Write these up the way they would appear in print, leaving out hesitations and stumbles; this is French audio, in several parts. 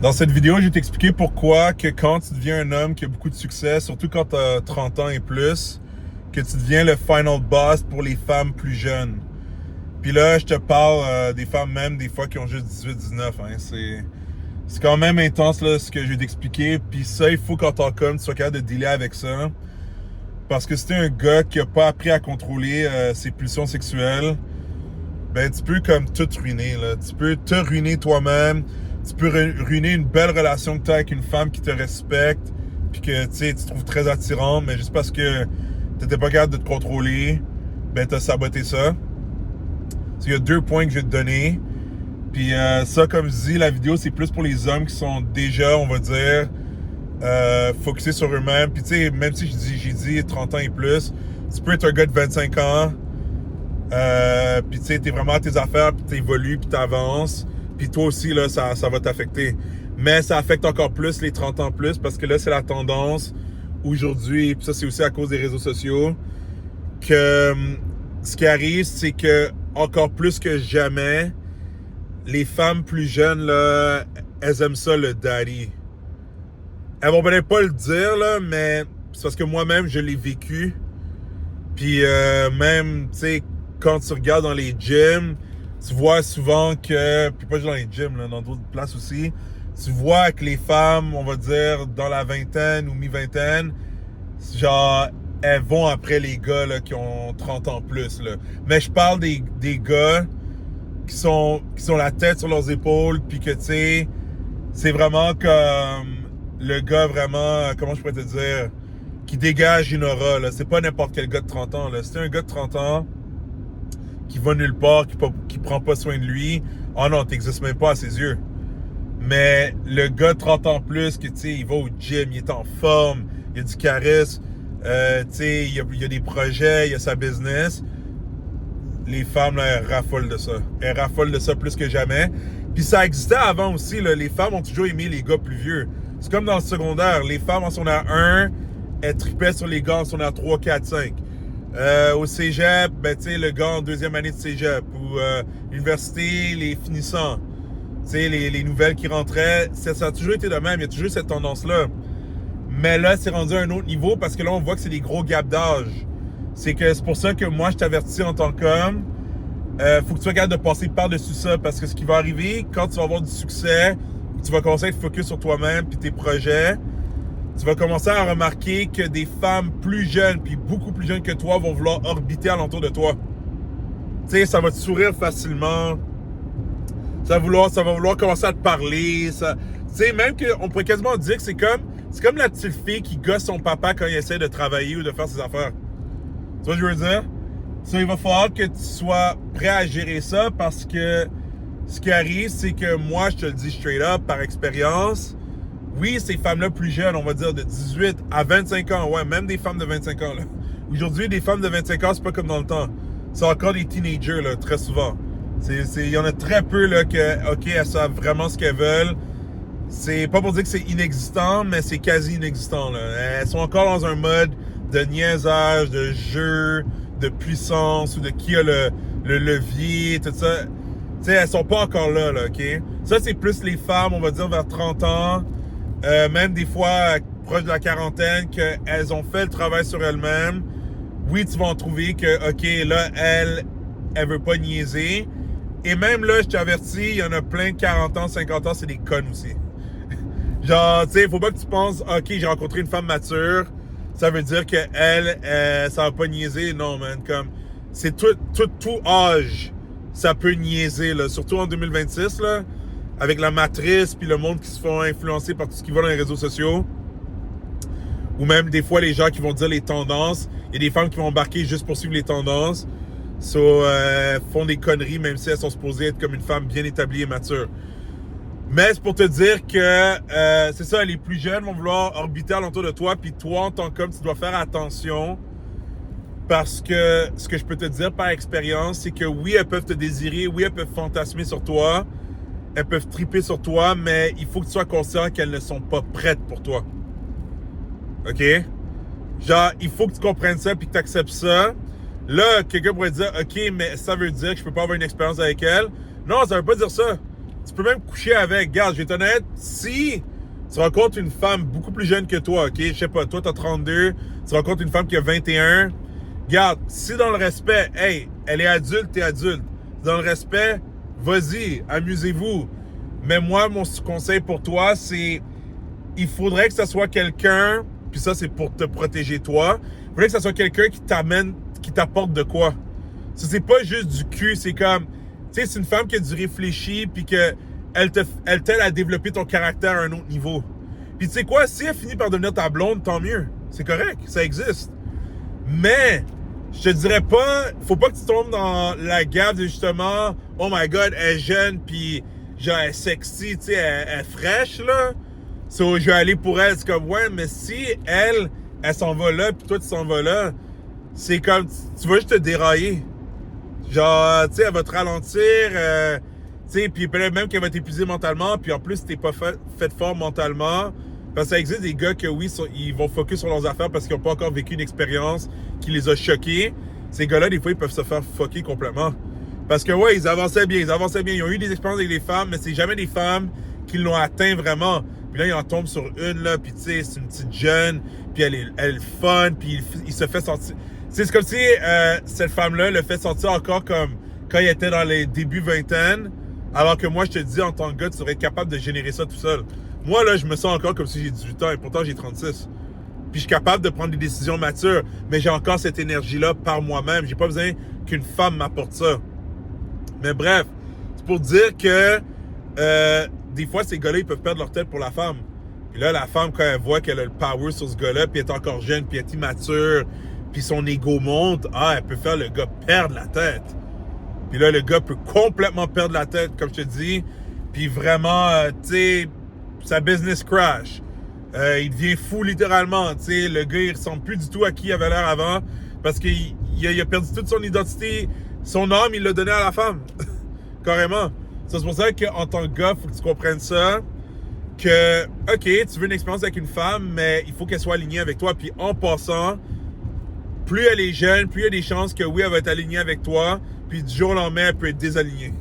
Dans cette vidéo, je vais t'expliquer pourquoi que quand tu deviens un homme qui a beaucoup de succès, surtout quand tu as 30 ans et plus, que tu deviens le final boss pour les femmes plus jeunes. Puis là, je te parle des femmes même des fois qui ont juste 18-19. Hein. C'est quand même intense là, ce que je vais t'expliquer. Puis ça, il faut qu'en tant qu'homme, tu sois capable de dealer avec ça. Parce que si t'es un gars qui a pas appris à contrôler ses pulsions sexuelles, ben tu peux comme tout ruiner. Là. Tu peux te ruiner toi-même. Tu peux ruiner une belle relation que tu as avec une femme qui te respecte, puis que tu trouves très attirante, mais juste parce que tu n'étais pas capable de te contrôler, ben tu as saboté ça. Il y a 2 points que je vais te donner. Puis ça, comme je dis, la vidéo, c'est plus pour les hommes qui sont déjà, on va dire, focusés sur eux-mêmes. Puis tu sais, même si j'ai dit 30 ans et plus, tu peux être un gars de 25 ans, puis tu sais, t'es vraiment à tes affaires, puis t'évolues, puis t'avances. Puis toi aussi, là, ça va t'affecter. Mais ça affecte encore plus les 30 ans plus parce que là, c'est la tendance aujourd'hui, puis ça, c'est aussi à cause des réseaux sociaux, que ce qui arrive, c'est que encore plus que jamais, les femmes plus jeunes, là, elles aiment ça, le daddy. Elles vont peut-être pas le dire, là, mais c'est parce que moi-même, je l'ai vécu. Puis même, tu sais, quand tu regardes dans les gyms, tu vois souvent que, puis pas juste dans les gyms, là, dans d'autres places aussi, tu vois que les femmes, on va dire, dans la vingtaine ou mi-vingtaine, genre, elles vont après les gars là, qui ont 30 ans plus. Là. Mais je parle des gars qui sont la tête sur leurs épaules, puis que, tu sais, c'est vraiment comme le gars vraiment, comment je pourrais te dire, qui dégage une aura. Là. C'est pas n'importe quel gars de 30 ans. Là. C'est un gars de 30 ans qui va nulle part, qui prend pas soin de lui, oh non, t'existes même pas à ses yeux. Mais le gars de 30 ans plus, que tu sais, il va au gym, il est en forme, il a du charisme, tu sais, il y a des projets, il y a sa business. Les femmes, là, elles raffolent de ça. Elles raffolent de ça plus que jamais. Puis ça existait avant aussi, là. Les femmes ont toujours aimé les gars plus vieux. C'est comme dans le secondaire. Les femmes en secondaire 1, elles tripaient sur les gars en secondaire 3, 4, 5. Au cégep, ben, tu sais, le gars en deuxième année de cégep. Ou l'université, les finissants. Tu sais, les nouvelles qui rentraient. Ça a toujours été de même. Il y a toujours cette tendance-là. Mais là, c'est rendu à un autre niveau parce que là, on voit que c'est des gros gaps d'âge. C'est pour ça que moi, je t'avertis en tant qu'homme. Faut que tu sois capable de passer par-dessus ça. Parce que ce qui va arriver, quand tu vas avoir du succès, tu vas commencer à être focus sur toi-même puis tes projets, tu vas commencer à remarquer que des femmes plus jeunes, puis beaucoup plus jeunes que toi, vont vouloir orbiter alentour de toi. Tu sais, ça va te sourire facilement. Ça va vouloir commencer à te parler. Tu sais, même qu'on pourrait quasiment dire que c'est comme la petite fille qui gosse son papa quand il essaie de travailler ou de faire ses affaires. Tu vois ce que je veux dire? Ça, il va falloir que tu sois prêt à gérer ça parce que ce qui arrive, c'est que moi, je te le dis straight up, par expérience, oui, ces femmes-là plus jeunes, on va dire de 18 à 25 ans, ouais, même des femmes de 25 ans. Là. Aujourd'hui, des femmes de 25 ans, c'est pas comme dans le temps. C'est encore des teenagers, là, très souvent. Il y en a très peu là, que, OK, elles savent vraiment ce qu'elles veulent. C'est pas pour dire que c'est inexistant, mais c'est quasi inexistant. Là. Elles sont encore dans un mode de niaisage, de jeu, de puissance, ou de qui a le levier, tout ça. Tu sais, elles sont pas encore là, OK? Ça, c'est plus les femmes, on va dire, vers 30 ans, même des fois proche de la quarantaine, qu'elles ont fait le travail sur elles-mêmes. Oui, tu vas en trouver que, OK, là, elle veut pas niaiser. Et même là, je t'avertis, il y en a plein de 40 ans, 50 ans, c'est des connes aussi. Genre, tu sais, faut pas que tu penses, OK, j'ai rencontré une femme mature, ça veut dire qu'elle, ça va pas niaiser. Non, man, comme, c'est tout âge, ça peut niaiser, là. Surtout en 2026, là, avec la matrice, puis le monde qui se font influencer par tout ce qui va dans les réseaux sociaux. Ou même des fois, les gens qui vont dire les tendances. Il y a des femmes qui vont embarquer juste pour suivre les tendances. Font des conneries, même si elles sont supposées être comme une femme bien établie et mature. Mais c'est pour te dire que c'est ça, les plus jeunes vont vouloir orbiter alentour de toi, puis toi, en tant qu'homme, tu dois faire attention. Parce que ce que je peux te dire par expérience, c'est que oui, elles peuvent te désirer, oui, elles peuvent fantasmer sur toi, elles peuvent triper sur toi, mais il faut que tu sois conscient qu'elles ne sont pas prêtes pour toi. OK? Genre, il faut que tu comprennes ça puis que tu acceptes ça. Là, quelqu'un pourrait dire, OK, mais ça veut dire que je peux pas avoir une expérience avec elle. Non, ça veut pas dire ça. tu peux même coucher avec. Regarde, je vais être honnête, si tu rencontres une femme beaucoup plus jeune que toi, OK? Je sais pas, toi, t'as 32, tu rencontres une femme qui a 21. Regarde, si dans le respect, hey, elle est adulte, t'es adulte. Dans le respect, vas-y, amusez-vous. Mais moi, mon conseil pour toi, c'est il faudrait que ça soit quelqu'un, puis ça, c'est pour te protéger toi, il faudrait que ça soit quelqu'un qui t'amène, qui t'apporte de quoi. Ça, c'est pas juste du cul, c'est comme, tu sais, c'est une femme qui a du réfléchi, puis elle t'aide à développer ton caractère à un autre niveau. Puis tu sais quoi, si elle finit par devenir ta blonde, tant mieux. C'est correct, ça existe. Mais, je te dirais pas, faut pas que tu tombes dans la gaffe de justement, oh my god, elle est jeune, puis genre, elle est sexy, tu sais, elle est fraîche, là. So, je vais aller pour elle. C'est comme, ouais, mais si elle s'en va là, puis toi, tu s'en vas là, c'est comme, tu vas juste te dérailler. Genre, tu sais, elle va te ralentir, tu sais, puis peut-être même qu'elle va t'épuiser mentalement, puis en plus, t'es pas fait fort mentalement. Parce que ça existe des gars que, oui, ils vont focus sur leurs affaires parce qu'ils n'ont pas encore vécu une expérience qui les a choqués. Ces gars-là, des fois, ils peuvent se faire fucker complètement. Parce que, ouais, ils avançaient bien. Ils ont eu des expériences avec des femmes, mais c'est jamais des femmes qui l'ont atteint vraiment. Puis là, ils en tombent sur une, là, puis tu sais, c'est une petite jeune, puis elle est fun, puis il se fait sentir... C'est comme si cette femme-là le fait sentir encore comme quand il était dans les débuts vingtaine, alors que moi, je te dis, en tant que gars, tu serais capable de générer ça tout seul. Moi, là, je me sens encore comme si j'ai 18 ans, et pourtant, j'ai 36. Puis je suis capable de prendre des décisions matures, mais j'ai encore cette énergie-là par moi-même. J'ai pas besoin qu'une femme m'apporte ça. Mais bref, c'est pour dire que des fois, ces gars-là, ils peuvent perdre leur tête pour la femme. Puis là, la femme, quand elle voit qu'elle a le power sur ce gars-là, puis elle est encore jeune, puis elle est immature, puis son ego monte, elle peut faire le gars perdre la tête. Puis là, le gars peut complètement perdre la tête, comme je te dis, puis vraiment, tu sais, sa business crash. Il devient fou littéralement, tu sais, le gars, il ressemble plus du tout à qui il avait l'air avant, parce qu'il a perdu toute son identité, son âme, il l'a donné à la femme, carrément. C'est pour ça qu'en tant que gars, il faut que tu comprennes ça, que, OK, tu veux une expérience avec une femme, mais il faut qu'elle soit alignée avec toi. Puis en passant, plus elle est jeune, plus il y a des chances que oui, elle va être alignée avec toi, puis du jour au lendemain, elle peut être désalignée.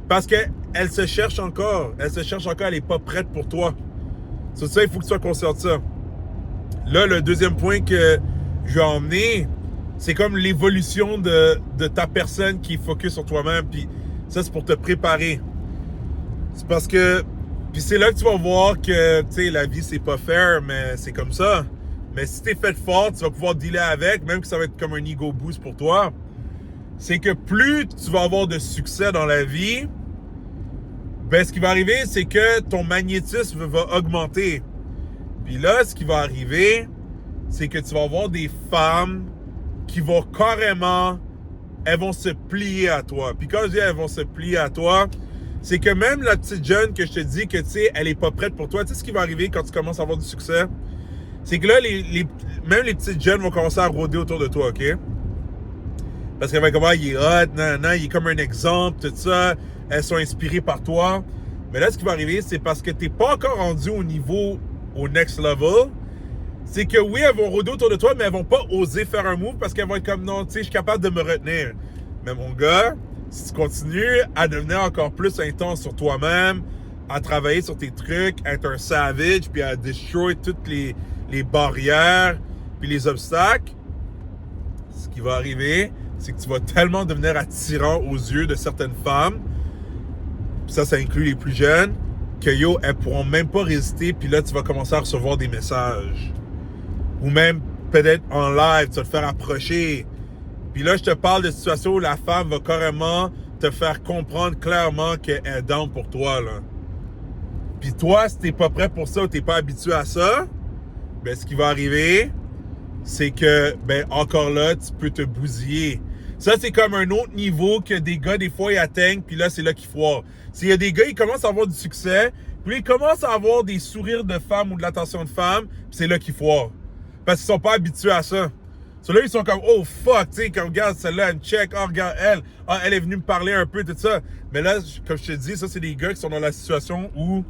Parce qu'elle se cherche encore. Elle n'est pas prête pour toi. C'est ça, il faut que tu sois conscient de ça. Là, le deuxième point que je vais emmener, c'est comme l'évolution de ta personne qui est focus sur toi-même, puis ça, c'est pour te préparer. C'est parce que... Puis c'est là que tu vas voir que, tu sais, la vie, c'est pas fair, mais c'est comme ça. Mais si t'es fait fort, tu vas pouvoir dealer avec, même que ça va être comme un ego boost pour toi. C'est que plus tu vas avoir de succès dans la vie, ben ce qui va arriver, c'est que ton magnétisme va augmenter. Puis là, ce qui va arriver, c'est que tu vas avoir des femmes qui vont carrément... Elles vont se plier à toi. Puis quand je dis elles vont se plier à toi, c'est que même la petite jeune que je te dis que, tu sais, elle est pas prête pour toi, tu sais ce qui va arriver quand tu commences à avoir du succès? C'est que là, même les petites jeunes vont commencer à rôder autour de toi, OK? Parce qu'elles vont comme, il est hot, il est comme un exemple, tout ça. Elles sont inspirées par toi. Mais là, ce qui va arriver, c'est parce que t'es pas encore rendu au next level. C'est que oui, elles vont rôder autour de toi, mais elles vont pas oser faire un move parce qu'elles vont être comme, non, tu sais, je suis capable de me retenir. Mais mon gars, si tu continues à devenir encore plus intense sur toi-même, à travailler sur tes trucs, à être un savage, puis à destroy toutes les barrières, puis les obstacles, ce qui va arriver, c'est que tu vas tellement devenir attirant aux yeux de certaines femmes, puis ça inclut les plus jeunes, que yo, elles pourront même pas résister, puis là, tu vas commencer à recevoir des messages. Ou même, peut-être en live, tu vas te faire approcher. Puis là, je te parle de situations où la femme va carrément te faire comprendre clairement qu'elle est down pour toi, là. Puis toi, si t'es pas prêt pour ça ou t'es pas habitué à ça, ben ce qui va arriver, c'est que, ben encore là, tu peux te bousiller. Ça, c'est comme un autre niveau que des gars, des fois, ils atteignent, puis là, c'est là qu'ils foirent. S'il y a des gars, ils commencent à avoir du succès, puis ils commencent à avoir des sourires de femmes ou de l'attention de femmes, puis c'est là qu'ils foirent. Parce qu'ils sont pas habitués à ça. Ceux-là, ils sont comme, oh fuck, tu sais, quand regarde celle-là, elle me check, oh regarde elle, elle est venue me parler un peu, tout ça. Mais là, comme je te dis, ça, c'est des gars qui sont dans la situation où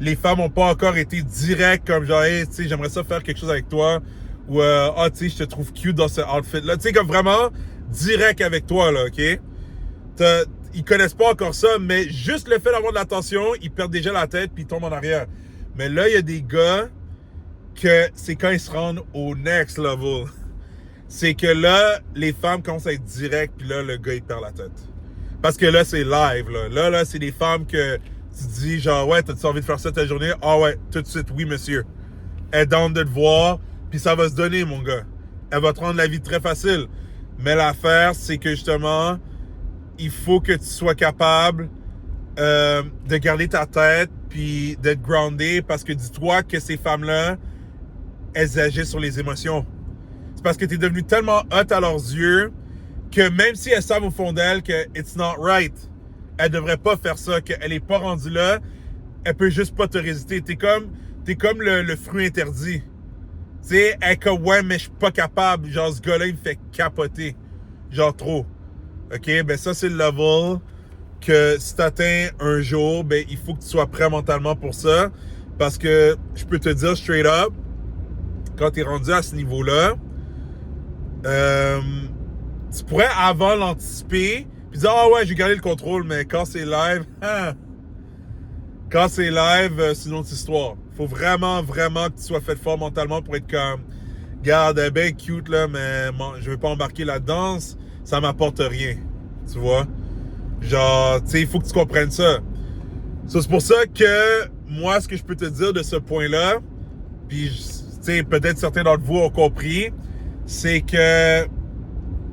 les femmes n'ont pas encore été directes, comme genre, hey, tu sais, j'aimerais ça faire quelque chose avec toi. Ou, tu sais, je te trouve cute dans ce outfit-là. Tu sais, comme vraiment direct avec toi, là, OK? ils connaissent pas encore ça, mais juste le fait d'avoir de l'attention, ils perdent déjà la tête puis ils tombent en arrière. Mais là, il y a des gars que c'est quand ils se rendent au next level. C'est que là, les femmes commencent à être directes, puis là, le gars, il perd la tête. Parce que là, c'est live, là. Là, c'est des femmes que tu dis, genre, ouais, t'as-tu envie de faire ça ta journée? Ah ouais, tout de suite, oui, monsieur. Elle est down de te voir, puis ça va se donner, mon gars. Elle va te rendre la vie très facile. Mais l'affaire, c'est que justement, il faut que tu sois capable de garder ta tête, puis d'être groundé, parce que dis-toi que ces femmes-là, elles agissent sur les émotions. C'est parce que tu es devenu tellement hot à leurs yeux que même si elles savent au fond d'elles que it's not right, elle devrait pas faire ça, qu'elle est pas rendue là, elle peut juste pas te résister. T'es comme le fruit interdit. Tu sais, elle est comme, ouais, mais je suis pas capable. Genre, ce gars-là, il me fait capoter. Genre, trop. OK? Ben, ça, c'est le level que si t'atteins un jour, ben, il faut que tu sois prêt mentalement pour ça. Parce que, je peux te dire straight up, quand t'es rendu à ce niveau-là, tu pourrais avant l'anticiper puis dire ah ouais j'ai gardé le contrôle, mais quand c'est live c'est une autre histoire. Faut vraiment que tu sois fait fort mentalement pour être comme garde, elle est bien cute là, mais je vais pas embarquer là-dedans, ça m'apporte rien, tu vois. Genre, tu sais, il faut que tu comprennes ça. C'est pour ça que moi, ce que je peux te dire de ce point-là, puis tu sais, peut-être certains d'entre vous ont compris, c'est que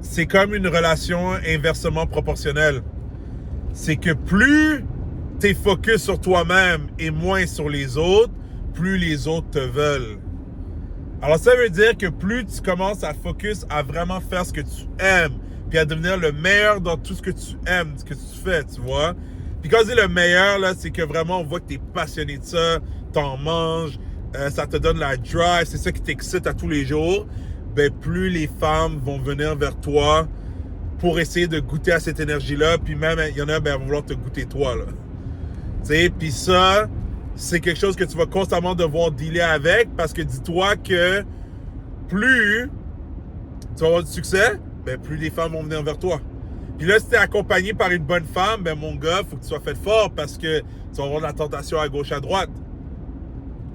c'est comme une relation inversement proportionnelle. C'est que plus t'es focus sur toi-même et moins sur les autres, plus les autres te veulent. Alors ça veut dire que plus tu commences à focus à vraiment faire ce que tu aimes, puis à devenir le meilleur dans tout ce que tu aimes, ce que tu fais, tu vois. Puis quand je dis le meilleur, là, c'est que vraiment on voit que t'es passionné de ça, t'en manges, ça te donne la drive, c'est ça qui t'excite à tous les jours. Ben, plus les femmes vont venir vers toi pour essayer de goûter à cette énergie-là. Puis même, il y en a, ben, elles vont vouloir te goûter toi, là. Tu sais, puis ça, c'est quelque chose que tu vas constamment devoir dealer avec parce que dis-toi que plus tu vas avoir du succès, ben, plus les femmes vont venir vers toi. Puis là, si t'es accompagné par une bonne femme, ben, mon gars, faut que tu sois fait fort parce que tu vas avoir de la tentation à gauche, à droite.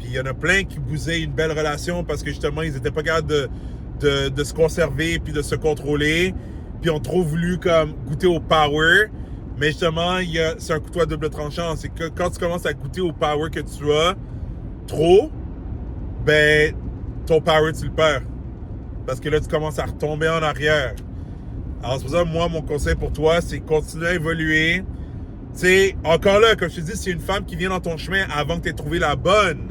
Puis il y en a plein qui bousaient une belle relation parce que justement, ils n'étaient pas capables de se conserver puis de se contrôler, puis ont trop voulu comme goûter au power, mais justement c'est un couteau à double tranchant. C'est que quand tu commences à goûter au power que tu as trop, ben ton power tu le perds parce que là tu commences à retomber en arrière. Alors c'est pour ça moi mon conseil pour toi c'est continuer à évoluer. Tu sais, encore là comme je te dis, c'est une femme qui vient dans ton chemin avant que tu aies trouvé la bonne.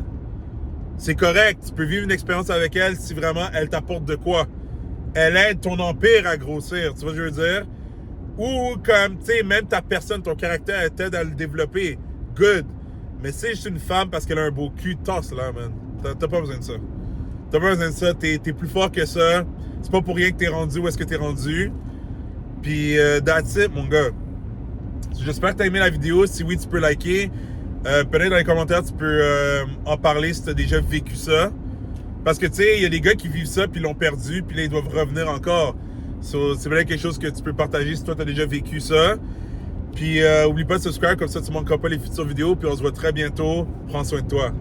C'est correct, tu peux vivre une expérience avec elle si vraiment elle t'apporte de quoi. Elle aide ton empire à grossir, tu vois ce que je veux dire? Ou comme, tu sais, même ta personne, ton caractère, elle t'aide à le développer. Good. Mais si c'est juste une femme parce qu'elle a un beau cul, tosse là, man. T'as pas besoin de ça. T'as pas besoin de ça, t'es plus fort que ça. C'est pas pour rien que t'es rendu où est-ce que t'es rendu. Puis, that's it, mon gars. J'espère que t'as aimé la vidéo. Si oui, tu peux liker. Peut-être dans les commentaires, tu peux en parler si tu as déjà vécu ça. Parce que, tu sais, il y a des gars qui vivent ça, puis l'ont perdu, puis là, ils doivent revenir encore. So, c'est vraiment quelque chose que tu peux partager si toi, tu as déjà vécu ça. Puis, oublie pas de subscribe, comme ça, tu ne manqueras pas les futures vidéos. Puis, on se voit très bientôt. Prends soin de toi.